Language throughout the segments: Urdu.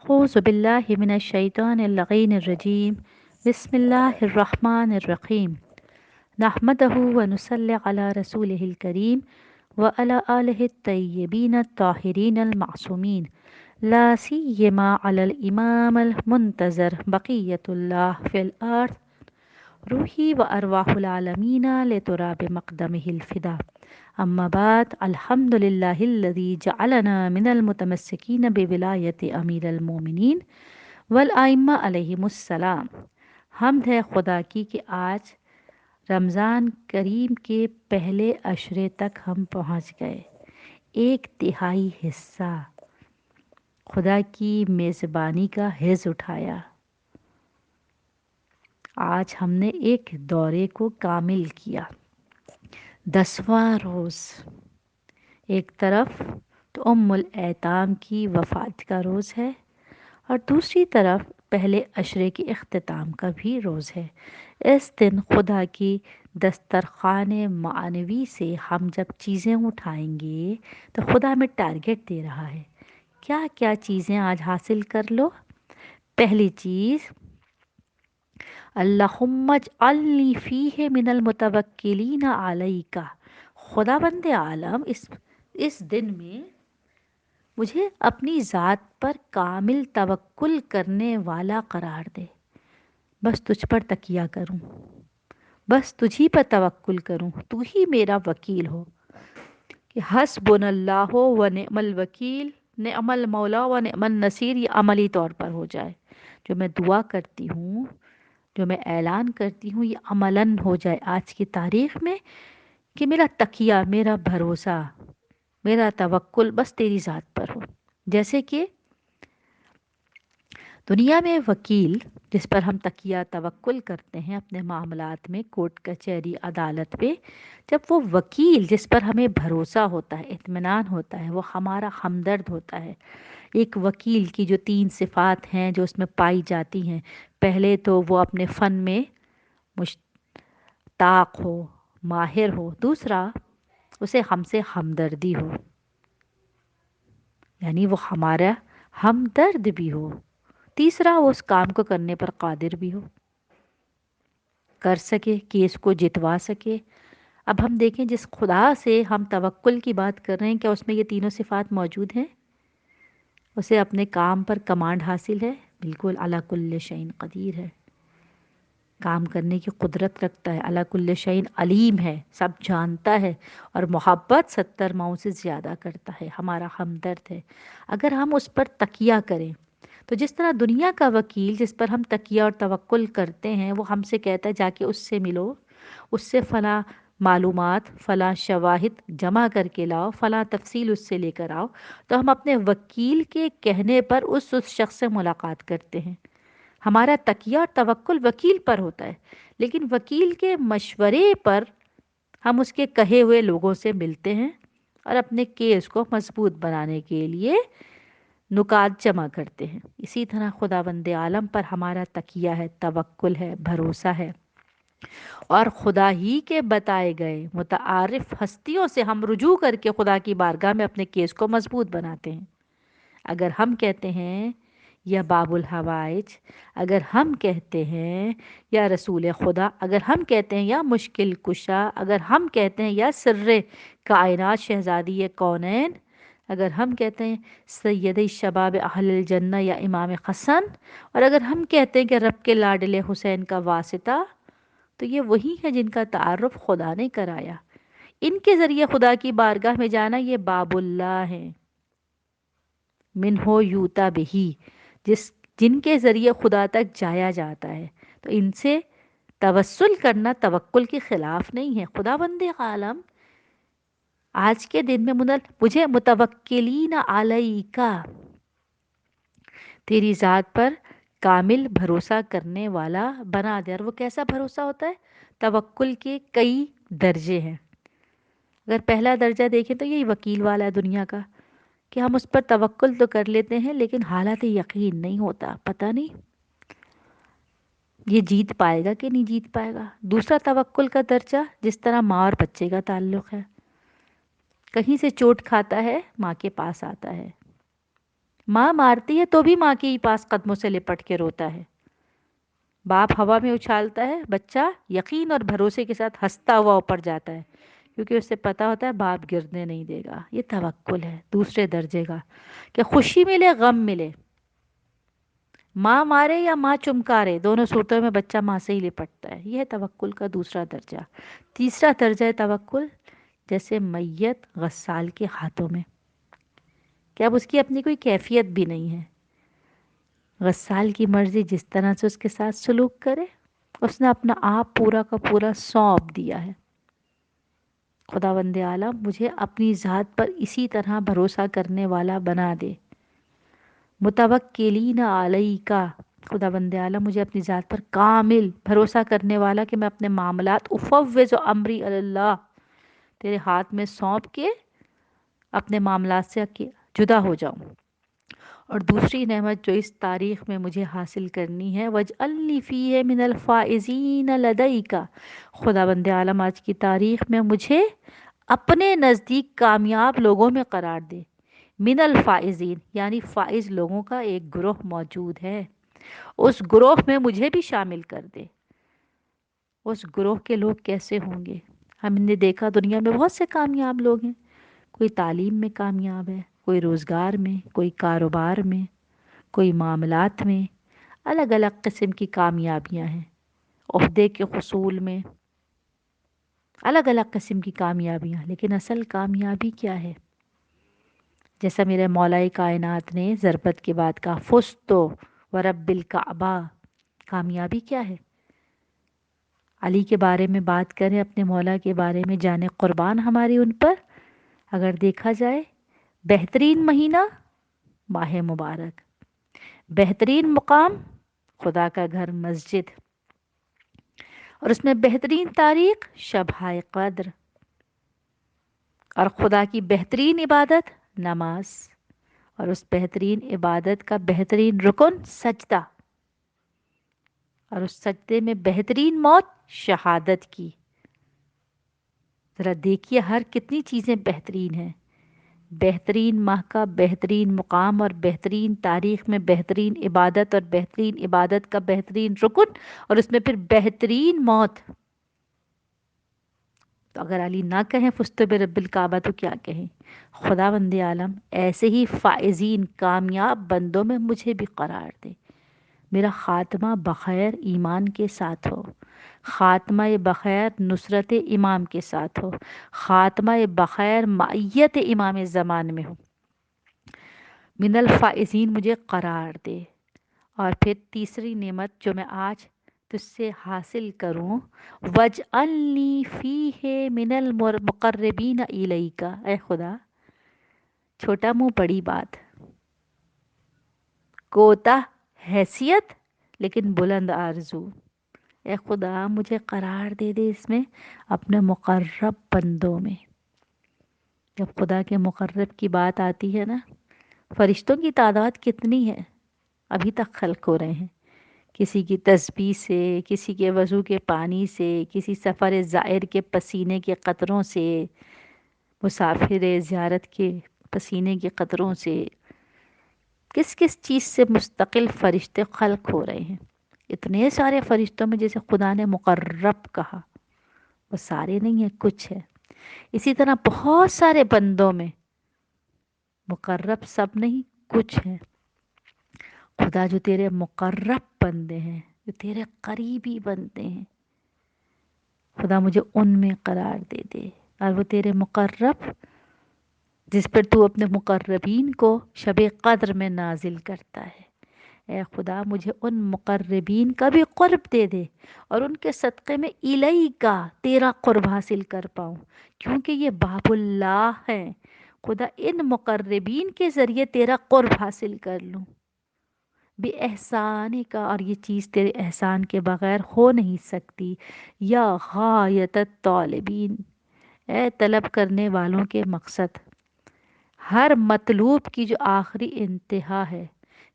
أعوذ بالله من الشيطان اللعين الرجيم. بسم الله الرحمن الرحيم. نحمده ونصلي على رسوله الكريم وعلى آله الطيبين الطاهرين المعصومين، لا سيما على الإمام المنتظر بقية الله في الأرض، روحي وأرواح العالمين لتراب مقدمه الفدا. أما بعد، الحمد لله الذي جعلنا من المتمسكين بولاية أمير المؤمنین والائمہ علیہم السلام۔ حمد ہے خدا کی کہ آج رمضان کریم کے پہلے عشرے تک ہم پہنچ گئے۔ ایک تہائی حصہ خدا کی میزبانی کا حز اٹھایا۔ آج ہم نے ایک دورے کو کامل کیا، 10واں روز۔ ایک طرف تو ام الایتام کی وفات کا روز ہے اور دوسری طرف پہلے عشرے کے اختتام کا بھی روز ہے۔ اس دن خدا کی دسترخوان معنوی سے ہم جب چیزیں اٹھائیں گے تو خدا ہمیں ٹارگٹ دے رہا ہے، کیا کیا چیزیں آج حاصل کر لو۔ پہلی چیز، اللہم اجعلنی فیہ من المتوکلین علیک۔ خدا بند عالم اس دن میں مجھے اپنی ذات پر کامل توکل کرنے والا قرار دے۔ بس تجھ پر تکیہ کروں، بس تجھی پر توکل کروں، تو ہی میرا وکیل ہو۔ کہ حسبنا اللہ و نعم الوکیل، نعم المولا و نعم النصیر، یہ عملی طور پر ہو جائے۔ جو میں دعا کرتی ہوں، جو میں اعلان کرتی ہوں، یہ عملاً ہو جائے آج کی تاریخ میں، کہ میرا تکیہ، میرا بھروسہ، میرا توکل بس تیری ذات پر ہو۔ جیسے کہ دنیا میں وکیل جس پر ہم تکیہ توکل کرتے ہیں اپنے معاملات میں، کورٹ کچہری عدالت پہ، جب وہ وکیل جس پر ہمیں بھروسہ ہوتا ہے، اطمینان ہوتا ہے، وہ ہمارا ہمدرد ہوتا ہے۔ ایک وکیل کی جو 3 صفات ہیں جو اس میں پائی جاتی ہیں، پہلے تو وہ اپنے فن میں مشتاق ہو، ماہر ہو، دوسرا اسے ہم سے ہمدردی ہو، یعنی وہ ہمارا ہمدرد بھی ہو، تیسرا وہ اس کام کو کرنے پر قادر بھی ہو، کر سکے، کیس کو جتوا سکے۔ اب ہم دیکھیں جس خدا سے ہم توکل کی بات کر رہے ہیں، کیا اس میں یہ تینوں صفات موجود ہیں؟ اسے اپنے کام پر کمانڈ حاصل ہے، بالکل، علی کل شیء قدیر ہے، کام کرنے کی قدرت رکھتا ہے، علی کل شیء علیم ہے، سب جانتا ہے، اور محبت 70 ماؤں سے زیادہ کرتا ہے، ہمارا ہمدرد ہے۔ اگر ہم اس پر تکیہ کریں تو جس طرح دنیا کا وکیل جس پر ہم تکیہ اور توکل کرتے ہیں، وہ ہم سے کہتا ہے جا کے اس سے ملو، اس سے فلاں معلومات، فلاں شواہد جمع کر کے لاؤ، فلاں تفصیل اس سے لے کر آؤ، تو ہم اپنے وکیل کے کہنے پر اس شخص سے ملاقات کرتے ہیں۔ ہمارا تکیہ اور توکل وکیل پر ہوتا ہے، لیکن وکیل کے مشورے پر ہم اس کے کہے ہوئے لوگوں سے ملتے ہیں اور اپنے کیس کو مضبوط بنانے کے لیے نکات جمع کرتے ہیں۔ اسی طرح خدا بند عالم پر ہمارا تکیہ ہے، توکل ہے، بھروسہ ہے، اور خدا ہی کے بتائے گئے متعارف ہستیوں سے ہم رجوع کر کے خدا کی بارگاہ میں اپنے کیس کو مضبوط بناتے ہیں۔ اگر ہم کہتے ہیں یا باب الحوائج، اگر ہم کہتے ہیں یا رسول خدا، اگر ہم کہتے ہیں یا مشکل کشا، اگر ہم کہتے ہیں یا سر کائنات شہزادی کونین، اگر ہم کہتے ہیں سید شباب اہل الجنہ یا امام حسن، اور اگر ہم کہتے ہیں کہ رب کے لاڈلے حسین کا واسطہ، تو یہ وہی ہے جن کا تعارف خدا نے کرایا۔ ان کے ذریعے خدا کی بارگاہ میں جانا، یہ باب اللہ ہیں، من ہو یوتا بہی، جن کے ذریعے خدا تک جایا جاتا ہے۔ تو ان سے توسل کرنا توکل کے خلاف نہیں ہے۔ خدا بند عالم آج کے دن میں مجھے متوکلین علیکا، تیری ذات پر کامل بھروسہ کرنے والا بنا دے۔ اور وہ کیسا بھروسہ ہوتا ہے؟ توکل کے کئی درجے ہیں۔ اگر پہلا درجہ دیکھیں تو یہی وکیل والا ہے دنیا کا، کہ ہم اس پر توکل تو کر لیتے ہیں لیکن حالت یقین نہیں ہوتا، پتہ نہیں یہ جیت پائے گا کہ نہیں جیت پائے گا۔ دوسرا توکل کا درجہ جس طرح ماں اور بچے کا تعلق ہے، کہیں سے چوٹ کھاتا ہے ماں کے پاس آتا ہے، ماں مارتی ہے تو بھی ماں کے ہی پاس قدموں سے لپٹ کے روتا ہے. باپ ہوا میں اچھالتا ہے، بچہ یقین اور بھروسے کے ساتھ ہنستا ہوا اوپر جاتا ہے، کیونکہ اسے پتا ہوتا ہے باپ گرنے نہیں دے گا. یہ توکل ہے دوسرے درجے کا، کہ خوشی ملے غم ملے، ماں مارے یا ماں چمکارے، دونوں صورتوں میں بچہ ماں سے ہی لپٹتا ہے. یہ ہے توکل کا دوسرا درجہ. تیسرا درجہ ہے توکل جیسے میت غسال کے ہاتھوں میں، کہ اب اس کی اپنی کوئی کیفیت بھی نہیں ہے، غسال کی مرضی جس طرح سے اس کے ساتھ سلوک کرے، اس نے اپنا آپ پورا کا پورا سونپ دیا ہے. خداوند عالم مجھے اپنی ذات پر اسی طرح بھروسہ کرنے والا بنا دے. متوکلین علیکا، خداوند عالم مجھے اپنی ذات پر کامل بھروسہ کرنے والا، کہ میں اپنے معاملات افوض امری اللہ، تیرے ہاتھ میں سونپ کے اپنے معاملات سے جدا ہو جاؤں. اور دوسری نعمت جو اس تاریخ میں مجھے حاصل کرنی ہے، وَاجْعَلْنِي فِيهِ مِنَ الْفَائِزِينَ لَدَيْكَ، خداوند عالم آج کی تاریخ میں مجھے اپنے نزدیک کامیاب لوگوں میں قرار دے. من الفائزین یعنی فائز لوگوں کا ایک گروہ موجود ہے، اس گروہ میں مجھے بھی شامل کر دے. اس گروہ کے لوگ کیسے ہوں گے؟ ہم نے دیکھا دنیا میں بہت سے کامیاب لوگ ہیں، کوئی تعلیم میں کامیاب ہے، کوئی روزگار میں، کوئی کاروبار میں، کوئی معاملات میں، الگ الگ قسم کی کامیابیاں ہیں. عہدے کے حصول میں الگ الگ قسم کی کامیابیاں، لیکن اصل کامیابی کیا ہے؟ جیسا میرے مولا کائنات نے ضربت کے بعد کہا فستو ورب الکعبہ، کامیابی کیا ہے؟ علی کے بارے میں بات کریں، اپنے مولا کے بارے میں جانے قربان ہماری ان پر. اگر دیکھا جائے بہترین مہینہ ماہ مبارک، بہترین مقام خدا کا گھر مسجد، اور اس میں بہترین تاریخ شب قدر، اور خدا کی بہترین عبادت نماز، اور اس بہترین عبادت کا بہترین رکن سجدہ، اور اس سجدے میں بہترین موت شہادت کی. ذرا دیکھیے ہر کتنی چیزیں بہترین ہیں. بہترین ماہ کا بہترین مقام، اور بہترین تاریخ میں بہترین عبادت، اور بہترین عبادت کا بہترین رکن، اور اس میں پھر بہترین موت. تو اگر علی نہ کہیں فزت برب الکعبہ تو کیا کہیں؟ خداوند عالم ایسے ہی فائزین کامیاب بندوں میں مجھے بھی قرار دے. میرا خاتمہ بخیر ایمان کے ساتھ ہو، خاتمہ بخیر نصرت امام کے ساتھ ہو، خاتمہ بخیر معیت امام زمان میں ہو. من الفائزین مجھے قرار دے. اور پھر تیسری نعمت جو میں آج تجھ سے حاصل کروں، وَاجْعَلْنِي فِيهِ مِنَ الْمُقَرِّبِينَ إِلَيْكَ، اے خدا چھوٹا منہ بڑی بات، کوتاہ حیثیت لیکن بلند آرزو، اے خدا مجھے قرار دے دے اس میں اپنے مقرب بندوں میں. جب خدا کے مقرب کی بات آتی ہے نا، فرشتوں کی تعداد کتنی ہے ابھی تک خلق ہو رہے ہیں، کسی کی تسبیح سے، کسی کے وضو کے پانی سے، کسی سفر زائر کے پسینے کے قطروں سے، مسافر زیارت کے پسینے کے قطروں سے، کس کس چیز سے مستقل فرشتے خلق ہو رہے ہیں. اتنے سارے فرشتوں میں جیسے خدا نے مقرب کہا، وہ سارے نہیں ہیں، کچھ ہے. اسی طرح بہت سارے بندوں میں مقرب سب نہیں، کچھ ہیں. خدا جو تیرے مقرب بندے ہیں، جو تیرے قریبی بندے ہیں، خدا مجھے ان میں قرار دے دے. اور وہ تیرے مقرب جس پر تو اپنے مقربین کو شب قدر میں نازل کرتا ہے، اے خدا مجھے ان مقربین کا بھی قرب دے دے، اور ان کے صدقے میں الہی کا تیرا قرب حاصل کر پاؤں، کیونکہ یہ باب اللہ ہے. خدا ان مقربین کے ذریعے تیرا قرب حاصل کر لوں بے احسانی کا، اور یہ چیز تیرے احسان کے بغیر ہو نہیں سکتی. یا غایت الطالبین، اے طلب کرنے والوں کے مقصد، ہر مطلوب کی جو آخری انتہا ہے،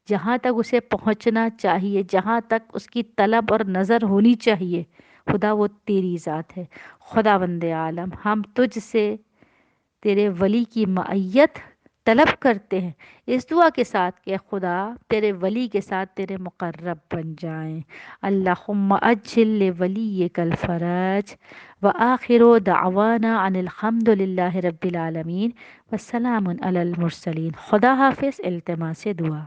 جہاں تک اسے پہنچنا چاہیے، جہاں تک اس کی طلب اور نظر ہونی چاہیے، خدا وہ تیری ذات ہے. خداوند عالم ہم تجھ سے تیرے ولی کی معیت طلب کرتے ہیں اس دعا کے ساتھ کہ خدا تیرے ولی کے ساتھ تیرے مقرب بن جائیں۔ اللہم اجل لولیک الفرج، وآخر دعوانا ان الحمد للہ رب العالمین، والسلام علی المرسلین۔ خدا حافظ۔ التماس دعا۔